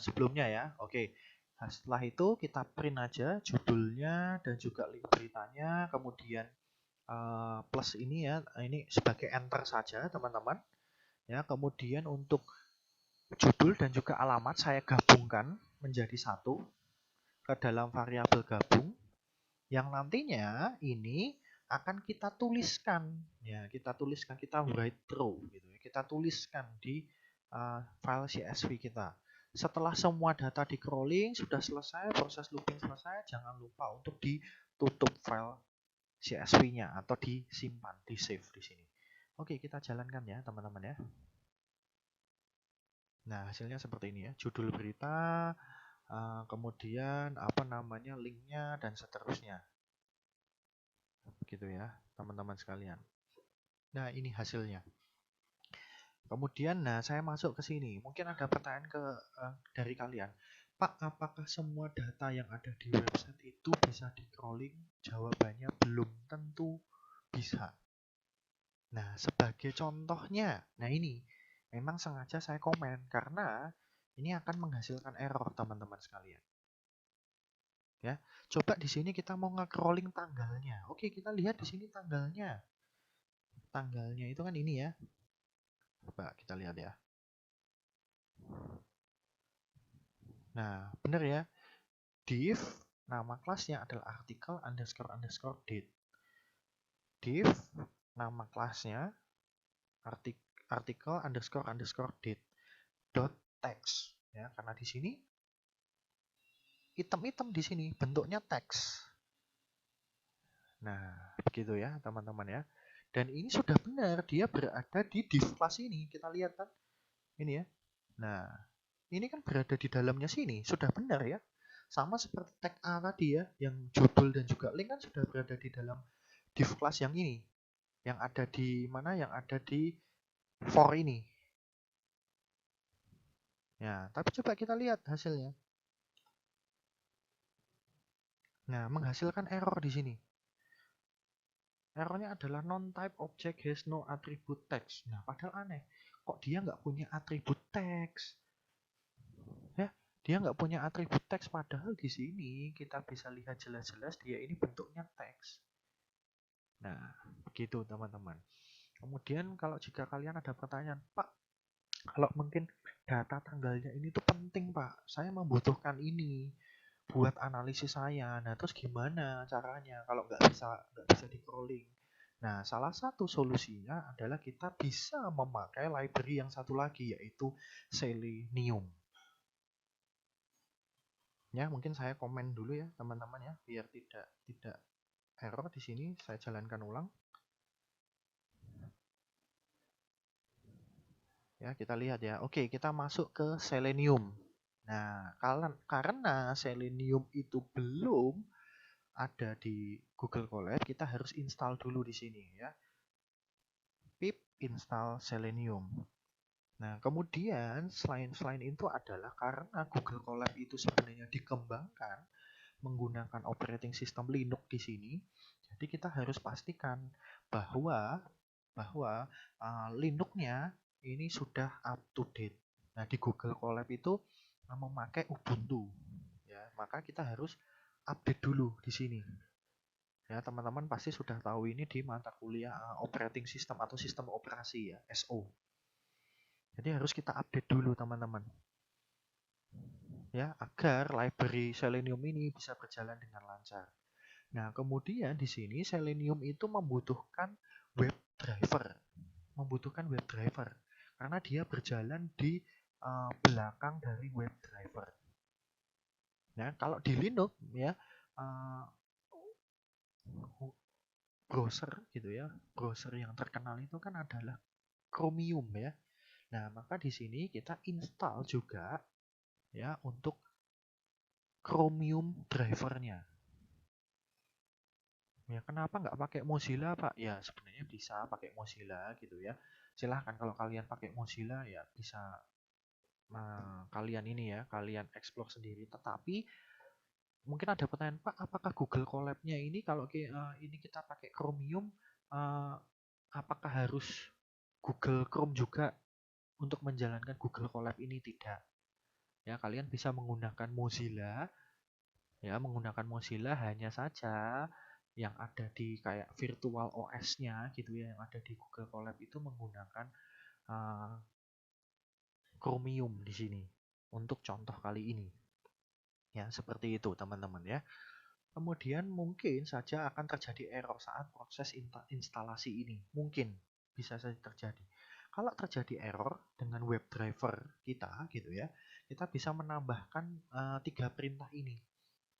sebelumnya ya, oke. Nah, setelah itu kita print aja judulnya dan juga link beritanya, kemudian plus ini ya, ini sebagai enter saja, teman-teman. Ya, kemudian untuk judul dan juga alamat saya gabungkan menjadi satu ke dalam variabel gabung, yang nantinya ini akan kita tuliskan ya, kita write through gitu ya, kita tuliskan di file CSV kita. Setelah semua data di crawling sudah selesai, proses looping selesai, jangan lupa untuk ditutup file CSV-nya atau disimpan, di save di sini. Oke, kita jalankan ya, teman-teman ya. Nah, hasilnya seperti ini ya, judul berita, kemudian apa namanya, linknya, dan seterusnya. Begitu ya, teman-teman sekalian. Nah, ini hasilnya. Kemudian, nah saya masuk ke sini. Mungkin ada pertanyaan dari kalian. Pak, apakah semua data yang ada di website itu bisa di crawling? Jawabannya belum tentu bisa. Nah, sebagai contohnya, nah ini memang sengaja saya komen karena ini akan menghasilkan error, teman-teman sekalian. Ya, coba di sini kita mau nge-crawling tanggalnya. Oke, kita lihat di sini tanggalnya. Tanggalnya itu kan ini ya. Coba kita lihat ya. Nah, benar ya. Div, nama kelasnya adalah artikel underscore date. Div, nama kelasnya artikel underscore date. Dot text. Ya, karena di sini item-item di sini bentuknya teks. Nah, begitu ya, teman-teman ya. Dan ini sudah benar, dia berada di div class ini. Kita lihat kan? Ini ya. Nah, ini kan berada di dalamnya sini, sudah benar ya. Sama seperti tag A tadi ya, yang judul dan juga link kan sudah berada di dalam div class yang ini. Yang ada di mana? Yang ada di for ini. Ya, tapi coba kita lihat hasilnya. Nah, menghasilkan error di sini. Errornya adalah non-type object has no attribute text. Nah, padahal aneh. Kok dia nggak punya atribut text? Ya, dia nggak punya atribut teks, padahal di sini kita bisa lihat jelas-jelas dia ini bentuknya teks. Nah, begitu teman-teman. Kemudian kalau jika kalian ada pertanyaan, Pak, kalau mungkin data tanggalnya ini tuh penting, Pak. Saya membutuhkan ini buat analisis saya. Nah, terus gimana caranya kalau nggak bisa di crawling? Nah, salah satu solusinya adalah kita bisa memakai library yang satu lagi, yaitu Selenium. Ya, mungkin saya komen dulu ya teman-teman ya, biar tidak error di sini. Saya jalankan ulang. Ya, kita lihat ya. Oke, kita masuk ke Selenium. Nah, karena Selenium itu belum ada di Google Colab, kita harus install dulu di sini ya. Pip install Selenium. Nah, kemudian selain itu adalah karena Google Colab itu sebenarnya dikembangkan menggunakan operating system Linux di sini. Jadi kita harus pastikan bahwa Linux-nya ini sudah up to date. Nah, di Google Colab itu memakai Ubuntu. Ya, maka kita harus update dulu di sini. Ya, teman-teman pasti sudah tahu ini di mata kuliah operating system atau sistem operasi ya, SO. Jadi harus kita update dulu teman-teman. Ya, agar library Selenium ini bisa berjalan dengan lancar. Nah, kemudian di sini Selenium itu membutuhkan web driver. Membutuhkan web driver karena dia berjalan di belakang dari web driver. Nah, kalau di Linux ya browser gitu ya, browser yang terkenal itu kan adalah Chromium ya. Nah, maka di sini kita install juga ya untuk Chromium drivernya. Ya, kenapa nggak pakai Mozilla, Pak? Ya, sebenarnya bisa pakai Mozilla gitu ya. Silahkan kalau kalian pakai Mozilla ya bisa kalian ini ya, kalian explore sendiri. Tetapi mungkin ada pertanyaan, Pak, apakah Google Colab-nya ini kalau ini kita pakai Chromium, uh, apakah harus Google Chrome juga untuk menjalankan Google Colab ini? Tidak. Ya, kalian bisa menggunakan Mozilla. Ya, menggunakan Mozilla hanya saja yang ada di kayak virtual OS-nya gitu ya, yang ada di Google Colab itu menggunakan uh, Chromium di sini untuk contoh kali ini. Ya, seperti itu teman-teman ya. Kemudian mungkin saja akan terjadi error saat proses instalasi ini. Mungkin bisa saja terjadi. Kalau terjadi error dengan web driver kita gitu ya, kita bisa menambahkan 3 perintah ini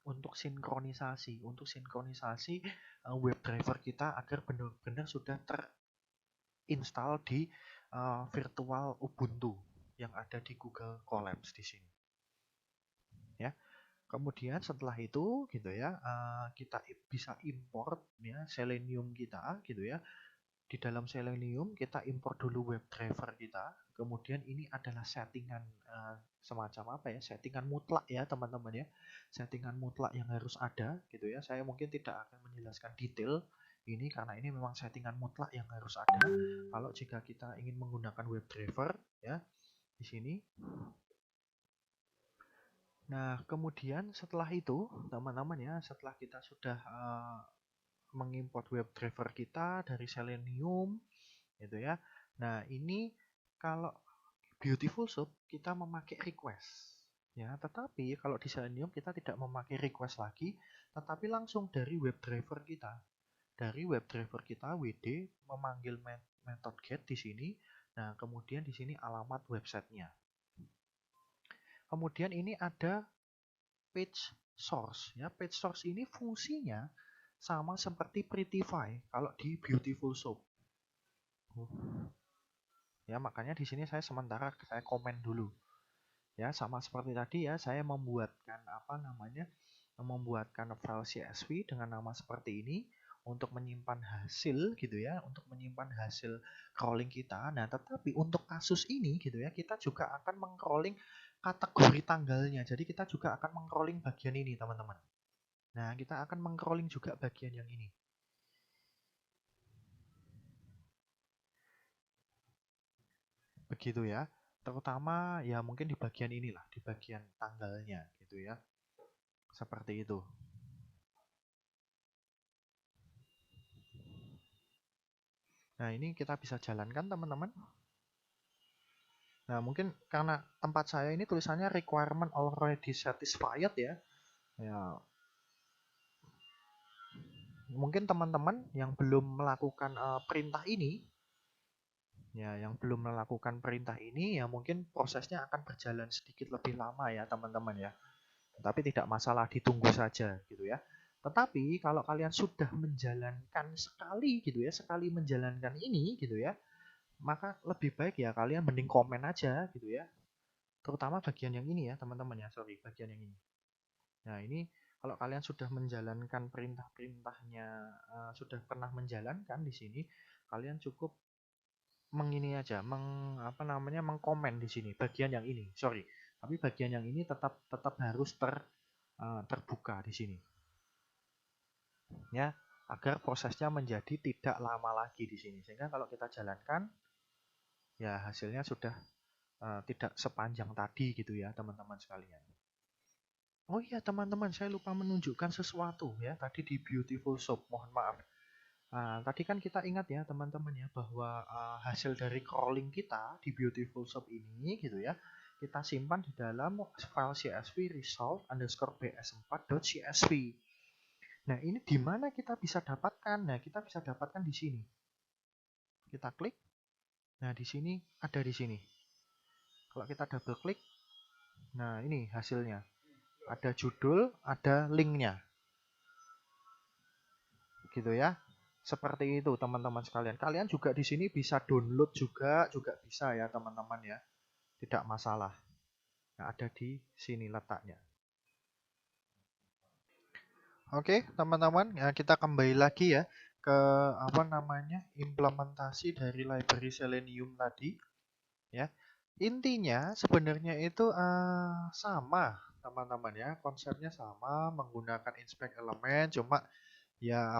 untuk sinkronisasi. Untuk sinkronisasi web driver kita agar benar-benar sudah terinstall di virtual Ubuntu yang ada di Google Colabs di sini. Ya. Kemudian setelah itu gitu ya, kita bisa import ya Selenium kita gitu ya. Di dalam Selenium kita import dulu web driver kita. Kemudian ini adalah settingan semacam apa ya? Settingan mutlak ya teman-teman ya. Settingan mutlak yang harus ada gitu ya. Saya mungkin tidak akan menjelaskan detail ini karena ini memang settingan mutlak yang harus ada. Kalau jika kita ingin menggunakan web driver ya di sini. Nah, kemudian setelah itu, teman-teman ya, setelah kita sudah mengimport web driver kita dari Selenium, gitu ya. Nah, ini kalau Beautiful Soup kita memakai request, ya. Tetapi kalau di Selenium kita tidak memakai request lagi, tetapi langsung dari web driver kita. Dari web driver kita WD memanggil method get di sini. Nah, kemudian di sini alamat websitenya. Kemudian ini ada page source ya. Page source ini fungsinya sama seperti Prettify kalau di Beautiful Soup. Ya, makanya di sini saya sementara saya komen dulu. Ya, sama seperti tadi ya, saya membuatkan membuatkan file CSV dengan nama seperti ini untuk menyimpan hasil gitu ya, untuk menyimpan hasil crawling kita. Nah, tetapi untuk kasus ini gitu ya, kita juga akan meng-crawling kategori tanggalnya. Jadi kita juga akan meng-crawling bagian ini, teman-teman. Nah, kita akan meng-crawling juga bagian yang ini. Begitu ya. Terutama ya mungkin di bagian inilah, di bagian tanggalnya gitu ya. Seperti itu. Nah, ini kita bisa jalankan, teman-teman. Nah, mungkin karena tempat saya ini tulisannya requirement already satisfied ya. Ya, mungkin teman-teman yang belum melakukan perintah ini, ya, yang belum melakukan perintah ini, ya mungkin prosesnya akan berjalan sedikit lebih lama ya, teman-teman ya. Tapi tidak masalah, ditunggu saja gitu ya. Tetapi kalau kalian sudah menjalankan sekali gitu ya, sekali menjalankan ini gitu ya, maka lebih baik ya kalian mending komen aja gitu ya. Terutama bagian yang ini ya, teman-teman ya, sorry, bagian yang ini. Nah, ini kalau kalian sudah menjalankan perintah-perintahnya, sudah pernah menjalankan di sini, kalian cukup mengini aja, mengkomen di sini bagian yang ini. Sorry, tapi bagian yang ini tetap harus terbuka di sini. Ya, agar prosesnya menjadi tidak lama lagi di sini. Sehingga kalau kita jalankan, ya hasilnya sudah tidak sepanjang tadi gitu ya, teman-teman sekalian. Oh iya teman-teman, saya lupa menunjukkan sesuatu ya tadi di Beautiful Shop. Mohon maaf. Tadi kan kita ingat ya teman-teman ya bahwa hasil dari crawling kita di Beautiful Shop ini gitu ya, kita simpan di dalam file CSV result underscore bs4.csv. Nah, ini di mana kita bisa dapatkan? Nah, kita bisa dapatkan di sini. Kita klik. Nah, di sini ada di sini. Kalau kita double klik, nah ini hasilnya. Ada judul, ada linknya. Gitu ya. Seperti itu teman-teman sekalian. Kalian juga di sini bisa download juga bisa ya teman-teman ya. Tidak masalah. Nah, ada di sini letaknya. Oke, teman-teman, ya kita kembali lagi ya ke implementasi dari library Selenium tadi ya. Intinya sebenarnya itu sama teman-teman ya, konsepnya sama, menggunakan inspect elemen, cuma ya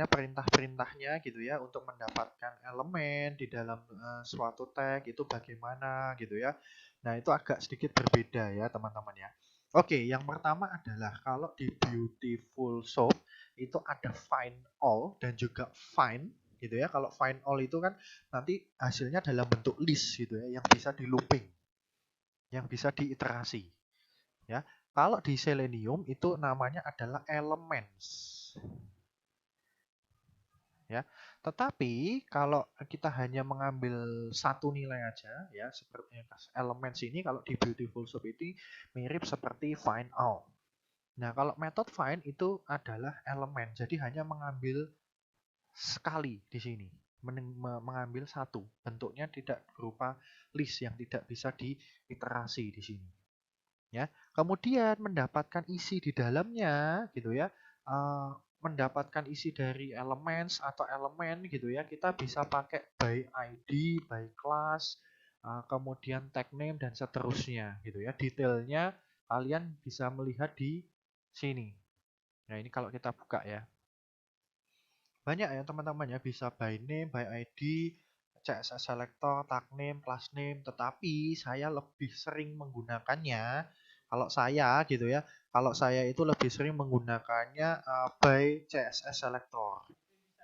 perintah-perintahnya gitu ya untuk mendapatkan elemen di dalam suatu tag itu bagaimana gitu ya. Nah, itu agak sedikit berbeda ya teman-teman ya. Oke, yang pertama adalah kalau di Beautiful Shop itu ada find all dan juga find gitu ya. Kalau find all itu kan nanti hasilnya dalam bentuk list gitu ya, yang bisa di looping, yang bisa diiterasi ya. Kalau di Selenium itu namanya adalah elements ya. Tetapi kalau kita hanya mengambil satu nilai aja ya, seperti elemen sini kalau di Beautiful Shop ini mirip seperti find all. Nah, kalau metode find itu adalah elemen. Jadi hanya mengambil sekali di sini. Mengambil satu. Bentuknya tidak berupa list yang tidak bisa diiterasi di sini. Ya. Kemudian mendapatkan isi di dalamnya gitu ya. Mendapatkan isi dari elements atau elemen gitu ya, kita bisa pakai by ID, by class, kemudian tag name dan seterusnya gitu ya. Detailnya kalian bisa melihat di sini. Nah, ini kalau kita buka ya. Banyak ya teman-teman ya, bisa by name, by ID, CSS selector, tag name, class name, tetapi saya lebih sering menggunakannya kalau saya gitu ya. Kalau saya itu lebih sering menggunakannya by CSS selector.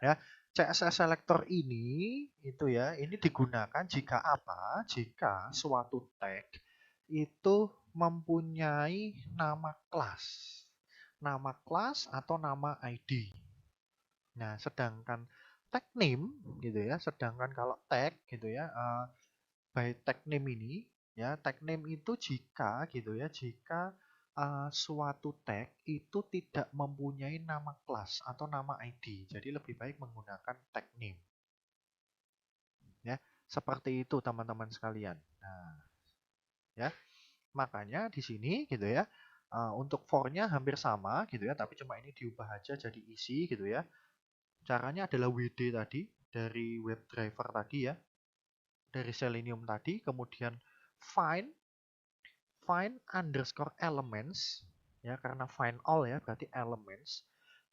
Ya, CSS selector ini itu ya, ini digunakan jika apa? Jika suatu tag itu mempunyai nama kelas atau nama ID. Nah, sedangkan tag name gitu ya, sedangkan kalau tag gitu ya, by tag name ini ya, tag name itu jika gitu ya, jika suatu tag itu tidak mempunyai nama kelas atau nama ID. Jadi lebih baik menggunakan tag name. Ya, seperti itu teman-teman sekalian. Nah, ya. Makanya di sini gitu ya, untuk for-nya hampir sama gitu ya, tapi cuma ini diubah aja jadi isi gitu ya. Caranya adalah WD tadi, dari WebDriver tadi ya, dari Selenium tadi, kemudian find underscore elements, ya karena find all ya, berarti elements.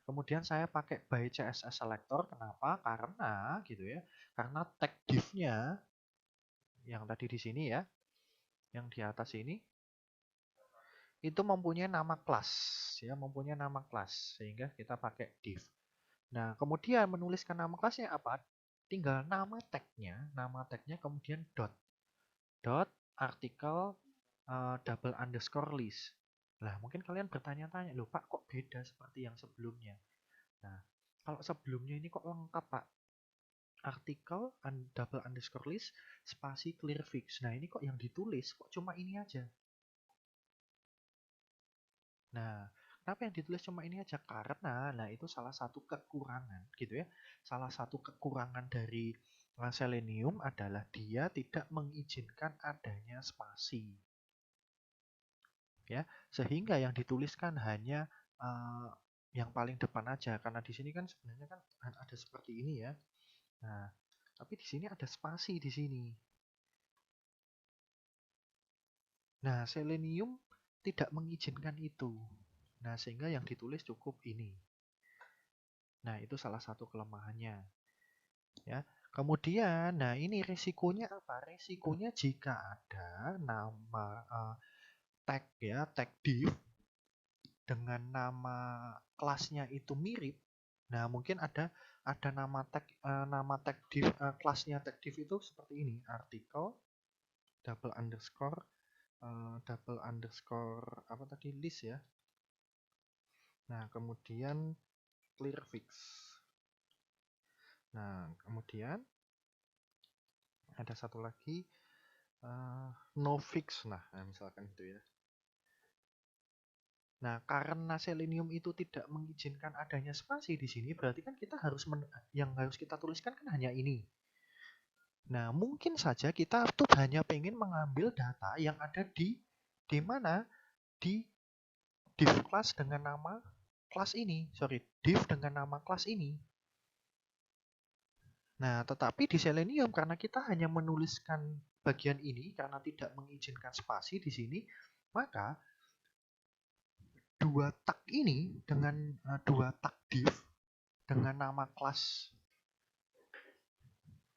Kemudian saya pakai by CSS selector, kenapa? Karena gitu ya, karena tag div-nya yang tadi di sini ya, yang di atas ini, itu mempunyai nama kelas, ya mempunyai nama kelas, sehingga kita pakai div. Nah, kemudian menuliskan nama kelasnya apa? Tinggal nama tagnya kemudian dot artikel double underscore list. Nah, mungkin kalian bertanya-tanya, loh Pak, kok beda seperti yang sebelumnya? Nah, kalau sebelumnya ini kok lengkap Pak? Artikel double underscore list spasi clear fix. Nah, ini kok yang ditulis kok cuma ini aja? Nah, kenapa yang ditulis cuma ini aja? Karena, nah itu salah satu kekurangan gitu ya. Salah satu kekurangan dari Selenium adalah dia tidak mengizinkan adanya spasi. Ya, sehingga yang dituliskan hanya yang paling depan aja. Karena di sini kan sebenarnya kan ada seperti ini ya. Nah, tapi di sini ada spasi di sini. Nah, Selenium tidak mengizinkan itu. Nah, sehingga yang ditulis cukup ini. Nah, itu salah satu kelemahannya. Ya. Kemudian, nah ini resikonya apa? Resikonya jika ada nama tag ya, tag div dengan nama kelasnya itu mirip. Nah, mungkin ada nama tag div kelasnya tag div itu seperti ini, artikel double underscore apa tadi list ya. Nah, kemudian clear fix. Nah, kemudian ada satu lagi no fix. Nah, misalkan gitu ya. Nah, karena Selenium itu tidak mengizinkan adanya spasi di sini, berarti kan kita harus yang harus kita tuliskan kan hanya ini. Nah, mungkin saja kita tuh hanya pengen mengambil data yang ada di mana? Di div class dengan nama kelas ini. Sorry, div dengan nama kelas ini. Nah, tetapi di Selenium karena kita hanya menuliskan bagian ini karena tidak mengizinkan spasi di sini, maka dua tag ini dengan dua tag div dengan nama kelas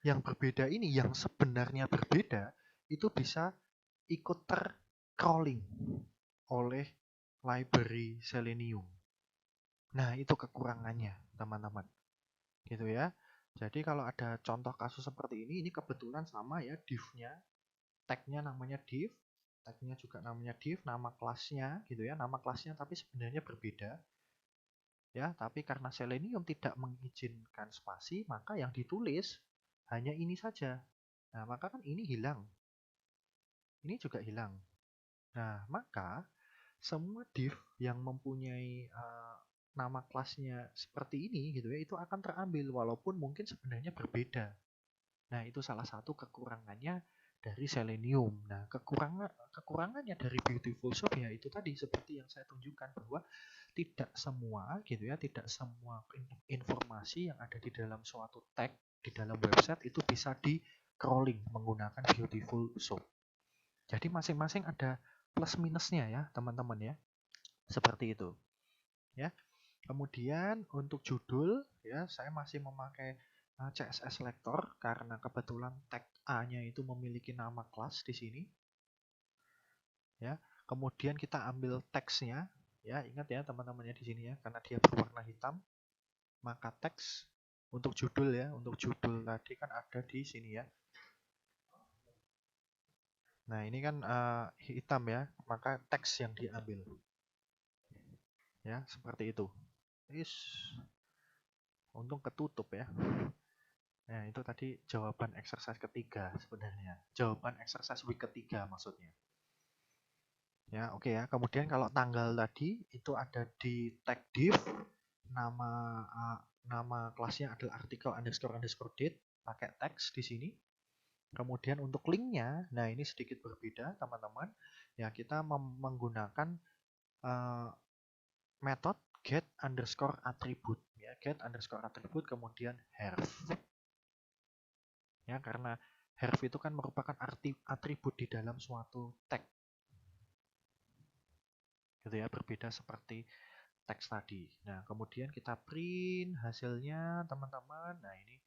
yang berbeda ini, yang sebenarnya berbeda, itu bisa ikut tercrawling oleh library Selenium. Nah, itu kekurangannya, teman-teman. Gitu ya. Jadi kalau ada contoh kasus seperti ini kebetulan sama ya, div-nya, tag-nya namanya div, tag-nya juga namanya div, nama kelasnya gitu ya, nama kelasnya tapi sebenarnya berbeda. Ya, tapi karena Selenium tidak mengizinkan spasi, maka yang ditulis hanya ini saja. Nah, maka kan ini hilang. Ini juga hilang. Nah, maka semua div yang mempunyai nama kelasnya seperti ini gitu ya, itu akan terambil walaupun mungkin sebenarnya berbeda. Nah, itu salah satu kekurangannya dari Selenium. Nah, kekurangannya dari Beautiful Soup ya itu tadi seperti yang saya tunjukkan bahwa tidak semua gitu ya, tidak semua informasi yang ada di dalam suatu tag di dalam website itu bisa di crawling menggunakan Beautiful Soup. Jadi masing-masing ada plus minusnya ya, teman-teman ya. Seperti itu. Ya. Kemudian untuk judul ya saya masih memakai CSS selector karena kebetulan tag A-nya itu memiliki nama kelas di sini. Ya. Kemudian kita ambil teksnya ya, ingat ya teman-teman ya di sini ya karena dia berwarna hitam. Maka teks untuk judul ya, untuk judul tadi kan ada di sini ya. Nah, ini kan hitam ya, maka teks yang diambil. Ya, seperti itu. Untung ketutup ya. Nah, itu tadi jawaban exercise ketiga sebenarnya. Jawaban exercise week ketiga maksudnya. Ya, oke ya. Kemudian kalau tanggal tadi itu ada di tag div, nama kelasnya adalah artikel underscore date, pakai teks di sini. Kemudian untuk linknya, nah ini sedikit berbeda teman-teman. Ya, kita menggunakan metode get underscore attribute, ya, get underscore attribute, kemudian have. Ya, karena have itu kan merupakan atribut di dalam suatu tag. Gitu ya, berbeda seperti teks tadi. Nah, kemudian kita print hasilnya, teman-teman. Nah, ini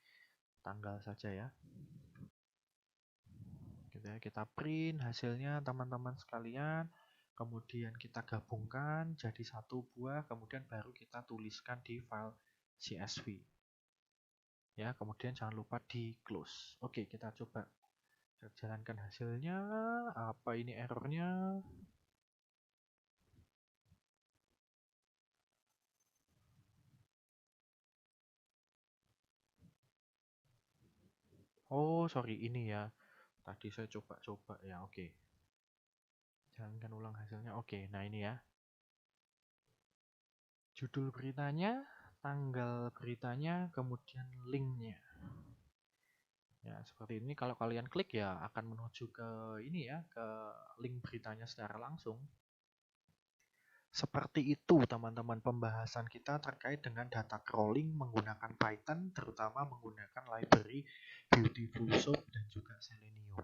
tanggal saja ya. Gitu ya, kita print hasilnya, teman-teman sekalian. Kemudian kita gabungkan jadi satu buah, kemudian baru kita tuliskan di file CSV. Ya, kemudian jangan lupa di close. Oke, kita coba jalankan hasilnya. Apa ini errornya? Oh, sorry, ini ya. Tadi saya coba-coba ya, oke. Jalankan ulang hasilnya. Oke, nah ini ya. Judul beritanya, tanggal beritanya, kemudian linknya. Ya, seperti ini. Kalau kalian klik ya akan menuju ke ini ya, ke link beritanya secara langsung. Seperti itu teman-teman pembahasan kita terkait dengan data crawling menggunakan Python, terutama menggunakan library Beautiful Soup dan juga Selenium.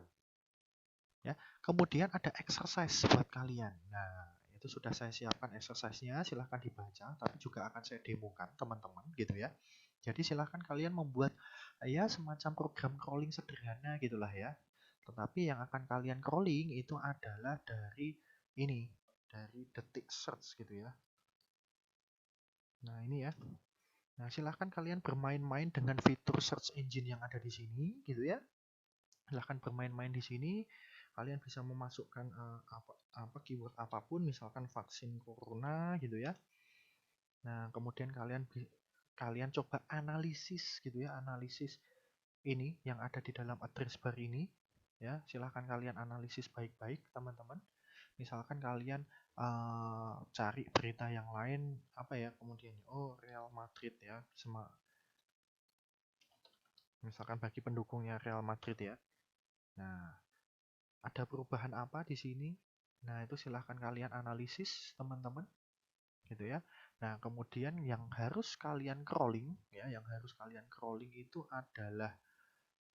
Ya, kemudian ada exercise buat kalian. Nah, itu sudah saya siapkan exercise-nya, silahkan dibaca, tapi juga akan saya demokan teman-teman gitu ya. Jadi silahkan kalian membuat ya semacam program crawling sederhana gitulah ya. Tetapi yang akan kalian crawling itu adalah dari ini, dari detik search gitu ya. Nah, ini ya. Nah, silahkan kalian bermain-main dengan fitur search engine yang ada di sini gitu ya. Silahkan bermain-main di sini. Kalian bisa memasukkan apa keyword apapun, misalkan vaksin corona gitu ya. Nah, kemudian kalian coba analisis gitu ya, analisis ini yang ada di dalam address bar ini ya. Silahkan kalian analisis baik-baik teman-teman. Misalkan kalian cari berita yang lain apa ya, kemudian oh Real Madrid ya, misalkan bagi pendukungnya Real Madrid ya. Nah, ada perubahan apa di sini? Nah, itu silahkan kalian analisis teman-teman gitu ya. Nah, kemudian yang harus kalian crawling ya, yang harus kalian crawling itu adalah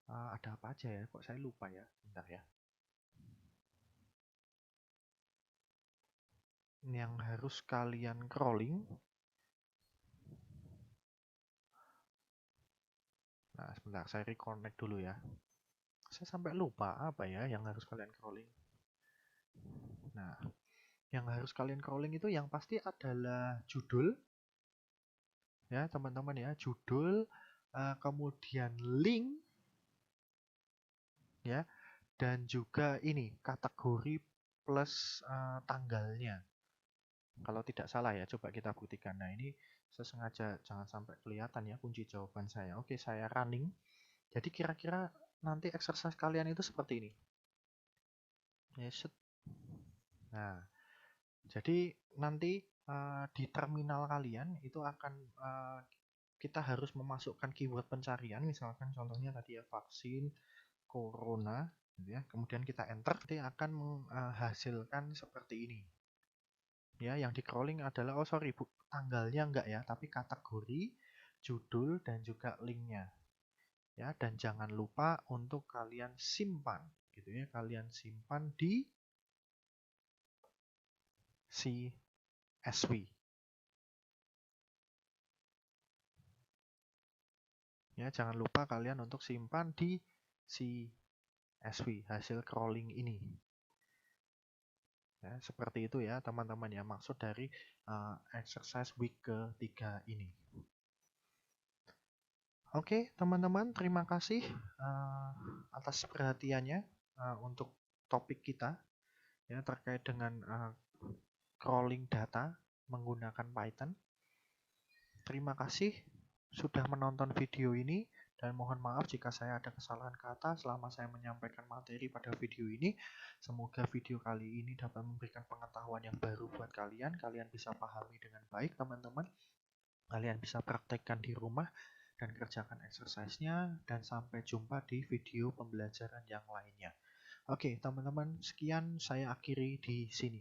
ada apa aja ya? Kok saya lupa ya? Bentar ya. Yang harus kalian crawling. Nah, sebentar saya reconnect dulu ya. Saya sampai lupa apa ya yang harus kalian crawling. Nah, yang harus kalian crawling itu yang pasti adalah judul ya, teman-teman ya, judul, kemudian link ya, dan juga ini kategori plus tanggalnya. Kalau tidak salah ya, coba kita buktikan. Nah, ini saya sengaja jangan sampai kelihatan ya kunci jawaban saya. Oke, saya running. Jadi kira-kira nanti exercise kalian itu seperti ini. Yes. Nah, jadi nanti di terminal kalian itu akan kita harus memasukkan keyword pencarian, misalkan contohnya tadi ya vaksin corona, gitu ya. Kemudian kita enter, nanti akan menghasilkan seperti ini. Ya, yang di crawling adalah tanggalnya enggak ya, tapi kategori, judul dan juga linknya. Ya, dan jangan lupa untuk kalian simpan, gitu ya. Kalian simpan di CSV. Ya, jangan lupa kalian untuk simpan di CSV hasil crawling ini. Ya, seperti itu ya teman-teman ya, maksud dari exercise week ketiga ini. Oke teman-teman, terima kasih atas perhatiannya untuk topik kita ya terkait dengan crawling data menggunakan Python. Terima kasih sudah menonton video ini dan mohon maaf jika saya ada kesalahan kata selama saya menyampaikan materi pada video ini. Semoga video kali ini dapat memberikan pengetahuan yang baru buat kalian. Kalian bisa pahami dengan baik teman-teman. Kalian bisa praktekkan di rumah dan kerjakan exercise-nya, dan sampai jumpa di video pembelajaran yang lainnya. Oke, teman-teman, sekian saya akhiri di sini.